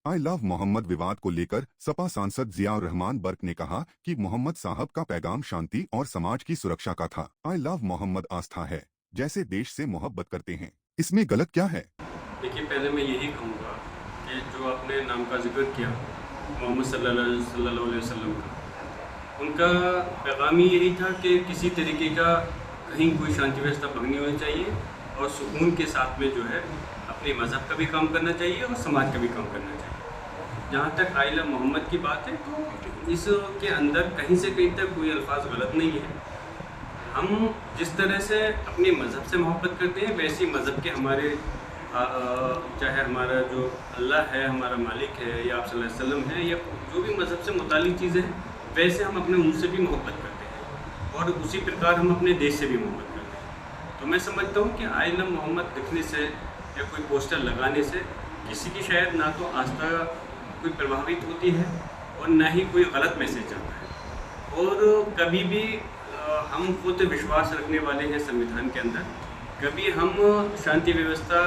I love Mohammad विवाद को लेकर सपा सांसद जियाउर रहमान बर्क ने कहा कि मोहम्मद साहब का पैगाम शांति और समाज की सुरक्षा का था। आई लव मोहम्मद आस्था है, जैसे देश से मोहब्बत करते हैं, इसमें गलत क्या है? देखिए, पहले मैं यही कहूँगा कि जो आपने नाम का जिक्र किया मोहम्मद सल्लल्लाहु अलैहि वसल्लम का, उनका पैगाम ही यही था कि किसी तरीके का कहीं कोई शांति व्यवस्था भंग नहीं होनी चाहिए और सुकून के साथ में जो है अपने मज़हब का भी काम करना चाहिए और समाज का भी काम करना चाहिए। जहाँ तक आई लव मोहम्मद की बात है तो इसके अंदर कहीं से कहीं तक कोई अल्फाज गलत नहीं है। हम जिस तरह से अपने मज़हब से मोहब्बत करते हैं वैसे ही मज़हब के हमारे चाहे हमारा जो अल्लाह है, हमारा मालिक है या आप सल्लल्लाहु अलैहि वसल्लम है या जो भी मज़हब से मुतालिक चीज़ें हैं, वैसे हम अपने उनसे भी मोहब्बत करते हैं और उसी प्रकार हम अपने देश से भी मोहब्बत करते हैं। तो मैं समझता हूँ कि आई लव मोहम्मद लिखने से या कोई पोस्टर लगाने से किसी की शायद ना तो आस्था कोई प्रभावित होती है और ना ही कोई गलत मैसेज आता है। और कभी भी हम खुद विश्वास रखने वाले हैं संविधान के अंदर, कभी हम शांति व्यवस्था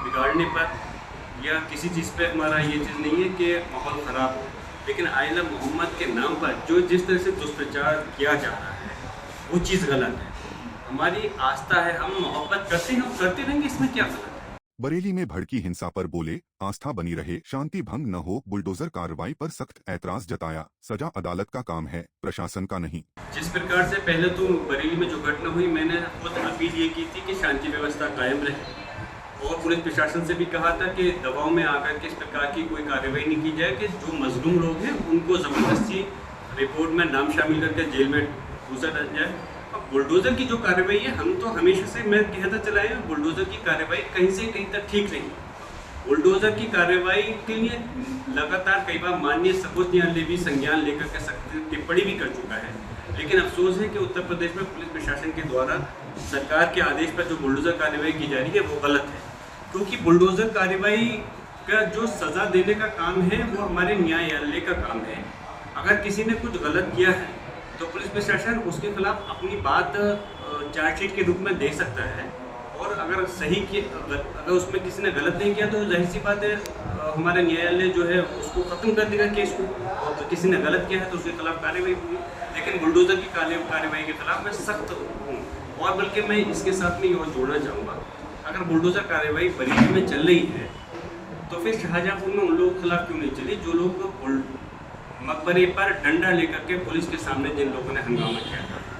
बिगाड़ने पर या किसी चीज़ पे हमारा ये चीज़ नहीं है कि माहौल ख़राब हो, लेकिन आई लव मोहम्मद के नाम पर जो जिस तरह से दुष्प्रचार किया जा रहा है वो चीज़ गलत है। हमारी आस्था है, हम मोहब्बत करते हैं, हम करते रहेंगे, इसमें क्या गलत है? बरेली में भड़की हिंसा पर बोले, आस्था बनी रहे, शांति भंग न हो, बुलडोजर कार्रवाई पर सख्त ऐतराज जताया। सजा अदालत का काम है, प्रशासन का नहीं। जिस प्रकार से पहले तो बरेली में जो घटना हुई, मैंने खुद अपील ये की थी कि शांति व्यवस्था कायम रहे और पुलिस प्रशासन से भी कहा था कि दबाव में आकर के इस प्रकार की कोई कार्रवाई नहीं की जाए कि जो मजलूम लोग हैं उनको ज़बरदस्ती रिपोर्ट में नाम शामिल करके जेल में घुसा जाए। अब बुलडोज़र की जो कार्रवाई है, हम तो हमेशा से मैं कहता चला है बुलडोज़र की कार्रवाई कहीं से कहीं तक ठीक रही। बुलडोज़र की कार्रवाई के लिए लगातार कई बार माननीय सर्वोच्च न्यायालय भी संज्ञान लेकर के सख्त टिप्पणी भी कर चुका है, लेकिन अफसोस है कि उत्तर प्रदेश में पुलिस प्रशासन के द्वारा सरकार के आदेश पर जो बुलडोज़र कार्रवाई की जा रही है वो गलत है। क्योंकि बुलडोज़र कार्रवाई का जो सज़ा देने का काम है वो हमारे न्यायालय का काम है। अगर किसी ने कुछ गलत किया है तो पुलिस प्रशासन उसके खिलाफ अपनी बात चार्जशीट के रूप में दे सकता है और अगर सही अगर उसमें किसी ने गलत नहीं किया तो जाहिर सी बात है हमारा न्यायालय जो है उसको ख़त्म कर देगा केस को, और तो किसी ने गलत किया है तो उसके खिलाफ कार्रवाई होगी। लेकिन बुलडोज़र की कार्रवाई के खिलाफ मैं सख्त हूँ और बल्कि मैं इसके साथ में ये और जोड़ना चाहूँगा, अगर बुलडोज़र कार्रवाई बरेली में चल रही है तो फिर शाहजहाँपुर में उन लोगों के खिलाफ क्यों नहीं चली जो लोग मकबरे पर डंडा लेकर के पुलिस के सामने जिन लोगों ने हंगामा किया था।